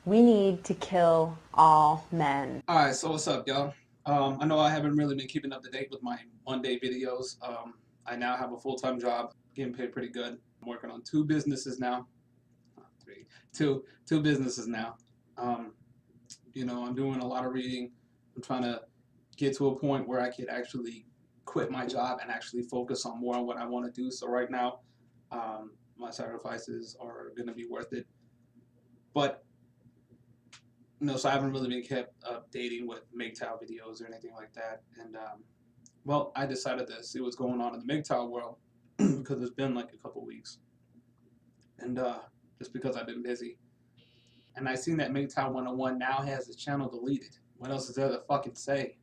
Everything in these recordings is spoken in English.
We need to kill all men. Alright, so what's up, y'all? I know I haven't really been keeping up to date with my one-day videos. I now have a full-time job, getting paid pretty good. I'm working on two businesses now. Two businesses now. I'm doing a lot of reading. I'm trying to get to a point where I could actually quit my job and actually focus on more on what I want to do. So right now, my sacrifices are going to be worth it. But so I haven't really been kept updating with MGTOW videos or anything like that. And well, I decided to see what's going on in the MGTOW world because it's been like a couple weeks, and just because I've been busy. And I seen that MGTOW 101 now has his channel deleted. What else is there to fucking say?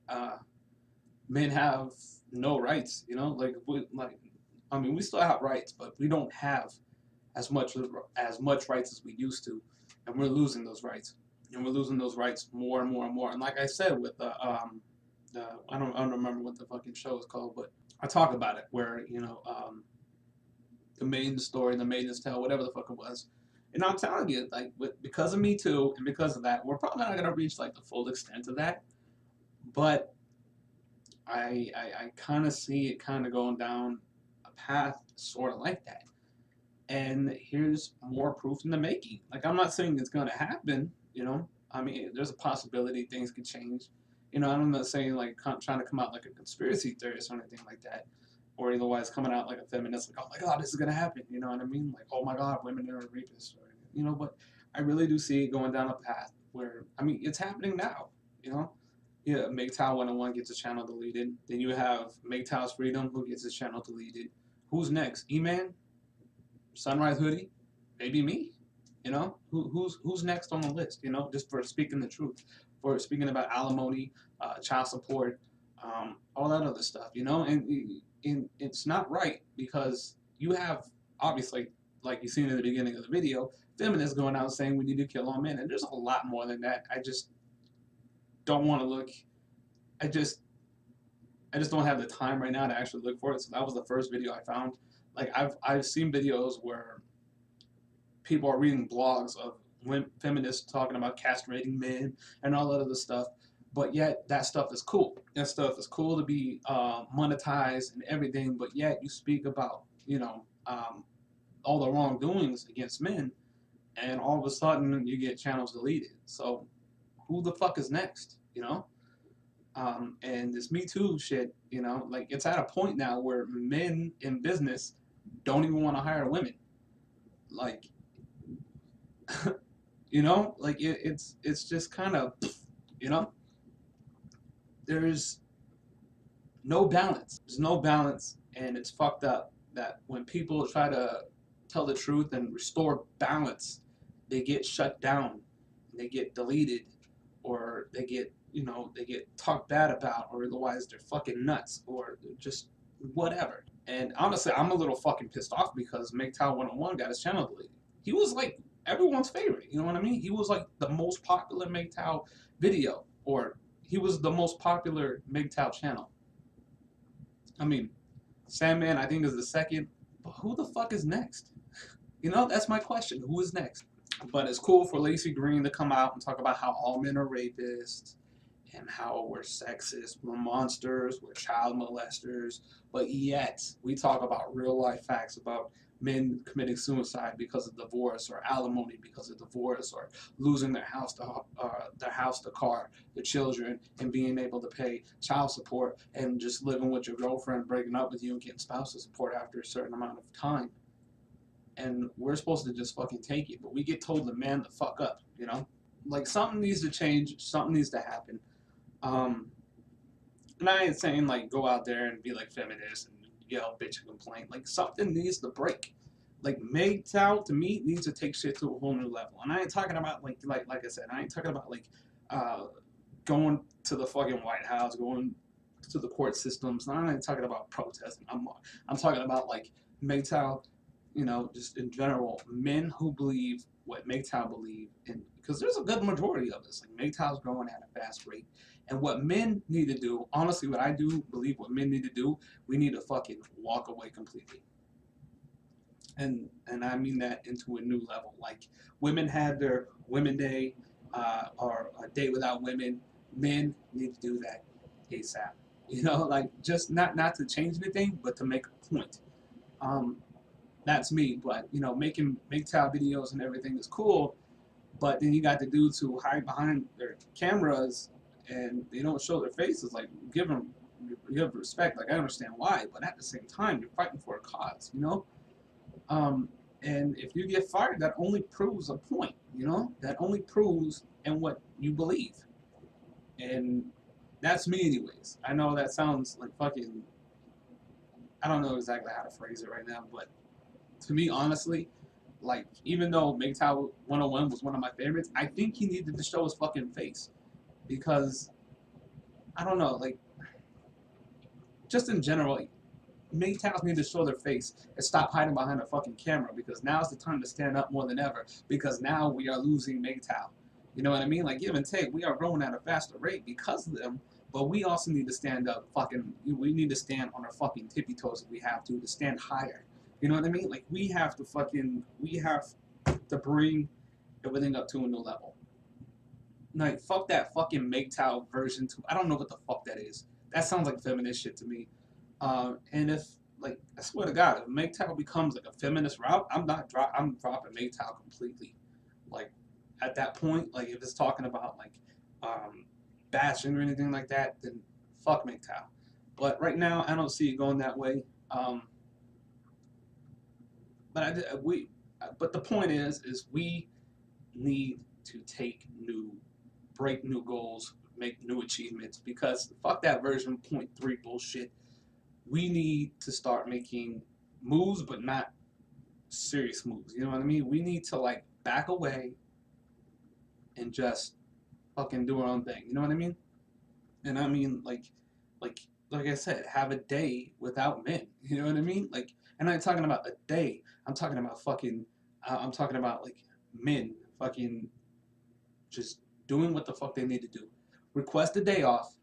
Men have no rights, we still have rights, but we don't have as much rights as we used to, and we're losing those rights. And we're losing those rights more and more and more. And like I said, with I don't remember what the fucking show is called, but I talk about it where the maiden's story, the maiden's tale, whatever the fuck it was. And I'm telling you, like because of Me Too and because of that, we're probably not gonna reach like the full extent of that. But I kind of see it kind of going down a path sort of like that. And here's more proof in the making. Like I'm not saying it's gonna happen. There's a possibility things could change. I'm not saying like trying to come out like a conspiracy theorist or anything like that, or otherwise coming out like a feminist, like, oh my god, this is gonna happen. You know what I mean? Like, oh my god, women are rapists. But I really do see it going down a path where it's happening now. Yeah, MGTOW 101 gets his channel deleted. Then you have MGTOW's Freedom, who gets his channel deleted. Who's next? E-Man, Sunrise Hoodie, maybe me. Who's next on the list? Just for speaking the truth, for speaking about alimony, child support, all that other stuff. And it's not right because you have obviously, like you seen in the beginning of the video, feminists going out saying we need to kill all men, and there's a lot more than that. I just don't want to look. I just don't have the time right now to actually look for it. So that was the first video I found. Like I've seen videos where people are reading blogs of feminists talking about castrating men and all that other stuff, but yet that stuff is cool. That stuff is cool to be monetized and everything, but yet you speak about all the wrongdoings against men, and all of a sudden you get channels deleted. So who the fuck is next? And this Me Too shit, like it's at a point now where men in business don't even want to hire women. Like it's just kind of, there's no balance. There's no balance, and it's fucked up that when people try to tell the truth and restore balance, they get shut down, they get deleted, or they get talked bad about, or otherwise they're fucking nuts, or just whatever. And honestly, I'm a little fucking pissed off because MGTOW 101 got his channel deleted. He was like everyone's favorite, you know what I mean? He was like the most popular MGTOW video, or he was the most popular MGTOW channel. Sandman I think is the second, but who the fuck is next? That's my question. Who is next? But it's cool for Lacey Green to come out and talk about how all men are rapists and how we're sexist, we're monsters, we're child molesters, but yet we talk about real life facts about men committing suicide because of divorce, or alimony because of divorce, or losing their house, the car, the children, and being able to pay child support, and just living with your girlfriend, breaking up with you, and getting spousal support after a certain amount of time. And we're supposed to just fucking take it, but we get told to man the fuck up, Like something needs to change, something needs to happen. And I ain't saying like go out there and be like feminist and yell, bitch, and complain. Like something needs to break. Like MGTOW to me needs to take shit to a whole new level. And I ain't talking about like I said, I ain't talking about like going to the fucking White House, going to the court systems. I ain't talking about protesting. I'm talking about like MGTOW, just in general, men who believe what MGTOW believe, and because there's a good majority of us. Like MGTOW's growing at a fast rate, and what men need to do, honestly, what I do believe, what men need to do, we need to fucking walk away completely. And I mean that into a new level. Like women had their Women Day, or a day without women. Men need to do that ASAP. You know, like just not to change anything, but to make a point. Um, that's me. But you know, making MGTOW videos and everything is cool. But then you got the dudes who hide behind their cameras and they don't show their faces. Like give respect. Like I understand why, but at the same time, you're fighting for a cause. You know. And if you get fired, that only proves a point. You know, that only proves in what you believe. And that's me, anyways. I know that sounds like fucking. I don't know exactly how to phrase it right now, but to me, honestly, like even though MGTOW 101 was one of my favorites, I think he needed to show his fucking face because I don't know, like just in general, MGTOWs need to show their face and stop hiding behind a fucking camera because now's the time to stand up more than ever because now we are losing MGTOW. You know what I mean? Like give and take, we are growing at a faster rate because of them, but we also need to stand up we need to stand on our fucking tippy toes if we have to stand higher. You know what I mean? Like we have to bring everything up to a new level. Like fuck that fucking MGTOW version 2. I don't know what the fuck that is. That sounds like feminist shit to me. And if like I swear to God, if MGTOW becomes like a feminist route, I'm dropping MGTOW completely. Like at that point, like if it's talking about like bashing or anything like that, then fuck MGTOW. But right now, I don't see it going that way. But the point is we need to break new goals, make new achievements because fuck that version 0.3 bullshit. We need to start making moves, but not serious moves. You know what I mean? We need to like back away and just fucking do our own thing. You know what I mean? And I mean like like I said, have a day without men. You know what I mean? Like, and I'm not talking about a day. I'm talking about fucking. I'm talking about like men fucking just doing what the fuck they need to do. Request a day off.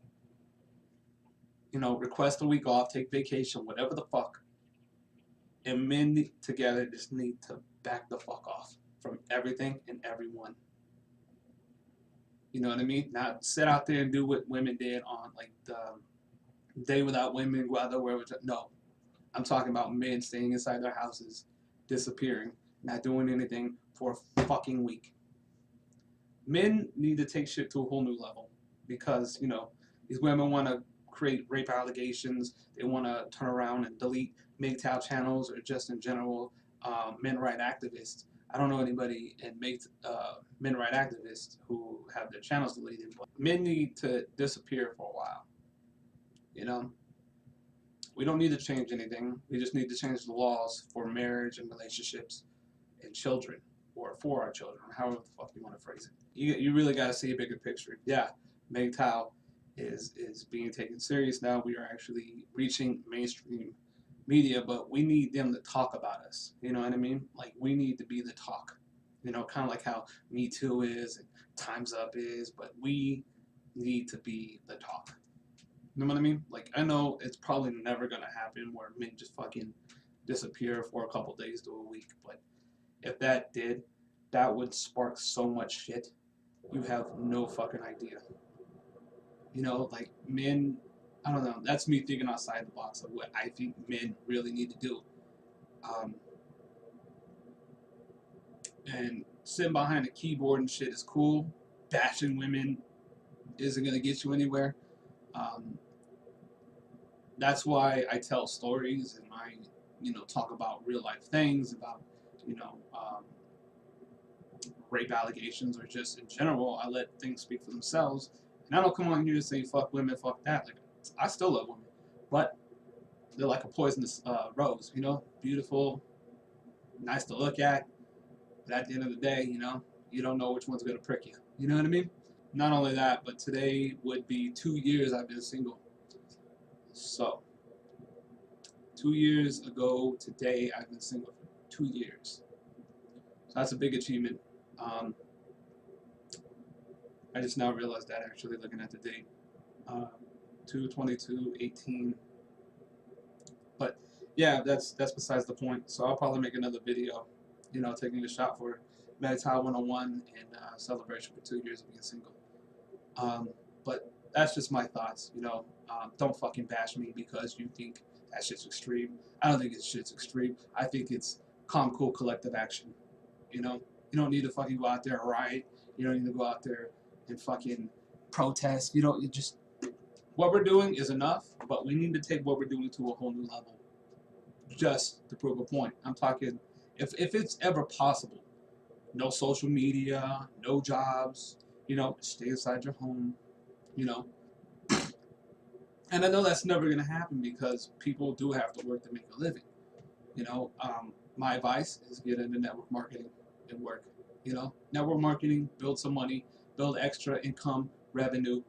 You know, request a week off, take vacation, whatever the fuck. And men together just need to back the fuck off from everything and everyone. You know what I mean? Not sit out there and do what women did on like the day without women, go out there where no. I'm talking about men staying inside their houses, disappearing, not doing anything for a fucking week. Men need to take shit to a whole new level because, you know, these women want to create rape allegations. They want to turn around and delete MGTOW channels or just in general men right activists. I don't know anybody in men right activists who have their channels deleted, but men need to disappear for a while. You know? We don't need to change anything. We just need to change the laws for marriage and relationships and children, or for our children, however the fuck you want to phrase it. You really got to see a bigger picture. Yeah, MGTOW is being taken serious now. We are actually reaching mainstream media, but we need them to talk about us. You know what I mean? Like we need to be the talk. You know, kind of like how Me Too is and Time's Up is, but we need to be the talk. You know what I mean? Like, I know it's probably never going to happen where men just fucking disappear for a couple days to a week, but if that did, that would spark so much shit. You have no fucking idea. You know, like, men, I don't know, that's me thinking outside the box of what I think men really need to do. And sitting behind a keyboard and shit is cool. Bashing women isn't going to get you anywhere. That's why I tell stories and I, you know, talk about real life things, about, you know, rape allegations or just in general. I let things speak for themselves. And I don't come on here to say fuck women, fuck that. Like, I still love women, but they're like a poisonous rose, you know, beautiful, nice to look at. But at the end of the day, you know, you don't know which one's going to prick you. You know what I mean? Not only that, but today would be 2 years I've been single. So, 2 years ago today, I've been single for 2 years. So that's a big achievement. I just now realized that actually looking at the date. 2/22/18. But yeah, that's besides the point. So I'll probably make another video, you know, taking a shot for MGTOW 101 and celebration for 2 years of being single. But that's just my thoughts. Don't fucking bash me because you think that shit's extreme. I don't think it's shit's extreme. I think it's calm, cool, collective action. You don't need to fucking go out there and riot. You don't need to go out there and fucking protest. You just, what we're doing is enough, but we need to take what we're doing to a whole new level just to prove a point. I'm talking, if it's ever possible, no social media, no jobs, stay inside your home, you know. And I know that's never going to happen because people do have to work to make a living. My advice is get into network marketing and work. Network marketing, build some money, build extra income, revenue.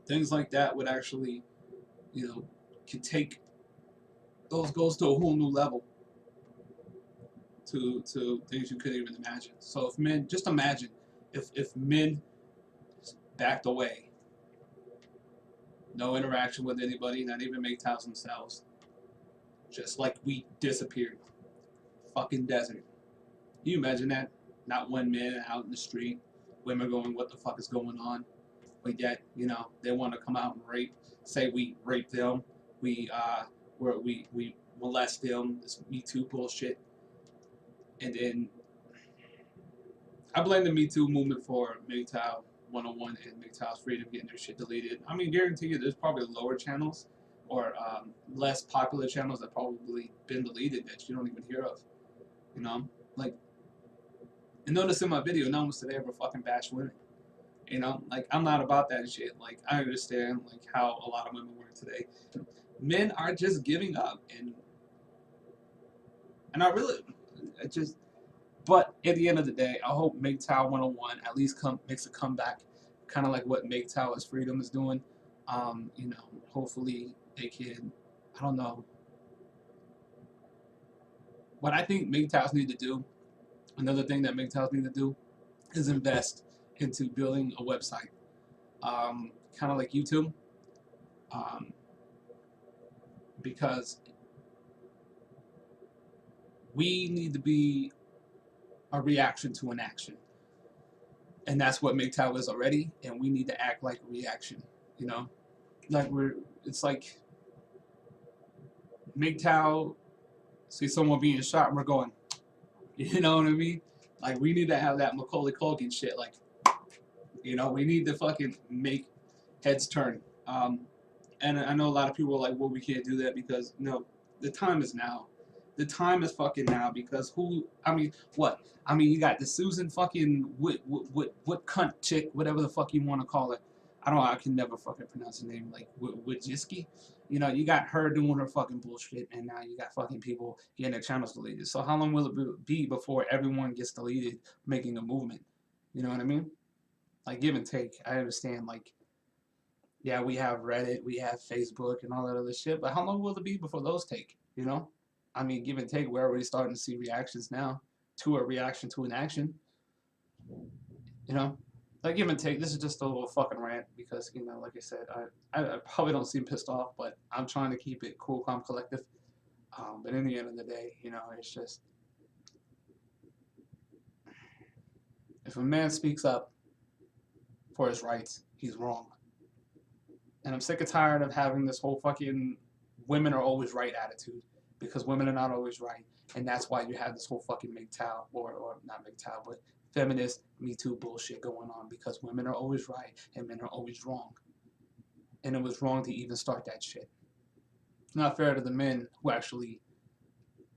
Things like that would actually, could take those goals to a whole new level. To things you couldn't even imagine. So if men, just imagine if men backed away, no interaction with anybody, not even MGTOWs themselves, just like we disappeared, fucking desert. Can you imagine that? Not one man out in the street, women going, what the fuck is going on? But yet, they want to come out and say we raped them, we molest them, this Me Too bullshit. And then I blame the Me Too movement for MGTOW 101 and MGTOW's freedom getting their shit deleted. I mean, guarantee you there's probably lower channels or less popular channels that probably been deleted that you don't even hear of. Like, and notice in my video, no one today ever fucking bash women. Like, I'm not about that shit. Like, I understand like how a lot of women work today. Men are just giving up, and but at the end of the day, I hope MGTOW 101 at least makes a comeback, kind of like what MGTOW as Freedom is doing. Hopefully they can, I don't know. What I think MGTOWs need to do, another thing that MGTOWs need to do, is invest into building a website, kind of like YouTube, because we need to be a reaction to an action. And that's what MGTOW is already, and we need to act like a reaction, Like it's like MGTOW see someone being shot and we're going, you know what I mean? Like, we need to have that Macaulay Culkin shit, like, we need to fucking make heads turn. And I know a lot of people are like, well, we can't do that because, no, the time is now. The time is fucking now because what? You got the Susan fucking what cunt chick, whatever the fuck you want to call it. I can never fucking pronounce her name, like Wojcicki. You got her doing her fucking bullshit, and now you got fucking people getting their channels deleted. So how long will it be before everyone gets deleted making a movement? You know what I mean? Like, give and take. I understand, like, yeah, we have Reddit, we have Facebook, and all that other shit, but how long will it be before those take, give and take, we're already starting to see reactions now to a reaction to an action. Like, give and take. This is just a little fucking rant because, like I said, I probably don't seem pissed off, but I'm trying to keep it cool, calm, collective. But in the end of the day, it's just, if a man speaks up for his rights, he's wrong. And I'm sick and tired of having this whole fucking women are always right attitude, because women are not always right. And that's why you have this whole fucking MGTOW, or not MGTOW, but feminist Me Too bullshit going on, because women are always right and men are always wrong. And it was wrong to even start that shit. It's not fair to the men who actually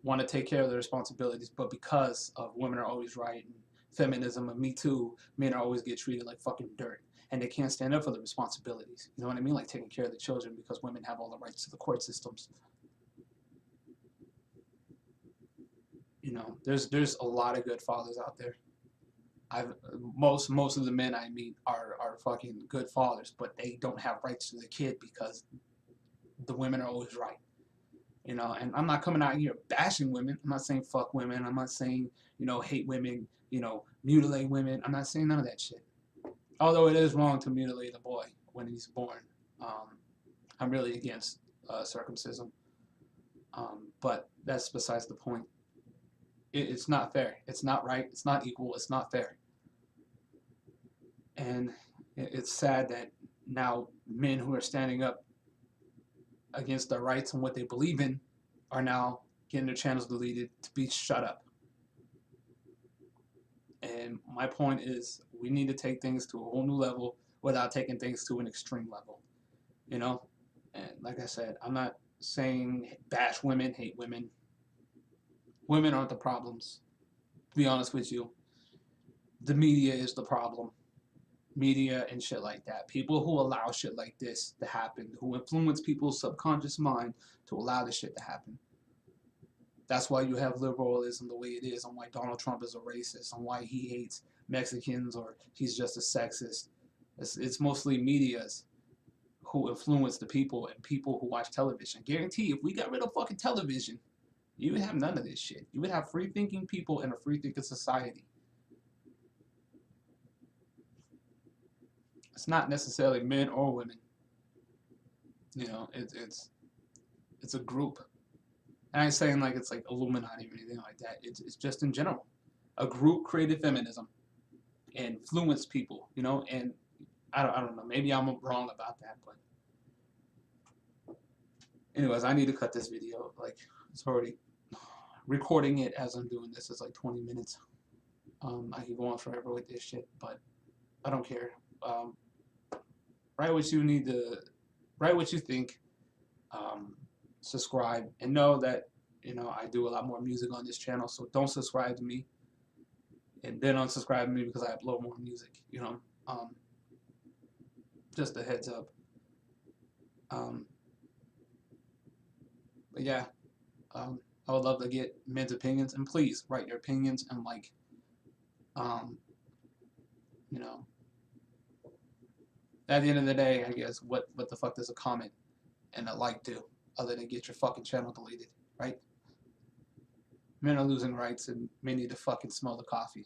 want to take care of their responsibilities, but because of women are always right and feminism and Me Too, men are always get treated like fucking dirt. And they can't stand up for the responsibilities. You know what I mean? Like taking care of the children, because women have all the rights to the court systems. There's a lot of good fathers out there. Most of the men I meet are fucking good fathers, but they don't have rights to the kid because the women are always right. And I'm not coming out here bashing women. I'm not saying fuck women. I'm not saying, hate women, mutilate women. I'm not saying none of that shit. Although it is wrong to mutilate a boy when he's born. I'm really against circumcision. But that's besides the point. It's not fair. It's not right. It's not equal. It's not fair. And it's sad that now men who are standing up against their rights and what they believe in are now getting their channels deleted to be shut up. And my point is, we need to take things to a whole new level without taking things to an extreme level, you know? And like I said, I'm not saying bash women, hate women. Women aren't the problems. To be honest with you, the media is the problem. Media and shit like that. People who allow shit like this to happen, who influence people's subconscious mind to allow this shit to happen. That's why you have liberalism the way it is, and why Donald Trump is a racist, and why he hates Mexicans, or he's just a sexist. It's mostly medias who influence the people and people who watch television. I guarantee if we got rid of fucking television, you would have none of this shit. You would have free thinking people and a free thinking society. It's not necessarily men or women. You know, it's a group. And I ain't saying like it's like Illuminati or anything like that. It's just in general. A group created feminism, influenced people, you know, and I don't know, maybe I'm wrong about that, but anyways, I need to cut this video. Like, it's already recording it as I'm doing this. It's like 20 minutes. I could go on forever with this shit, but I don't care. Write what you need to, write what you think. Subscribe, and know that, you know, I do a lot more music on this channel, so don't subscribe to me and then unsubscribe to me because I upload more music, you know. Just a heads up. But yeah, I would love to get men's opinions, and please write your opinions, and like, you know, at the end of the day, I guess, what the fuck does a comment and a like do other than get your fucking channel deleted, right? Men are losing rights, and men need to fucking smell the coffee.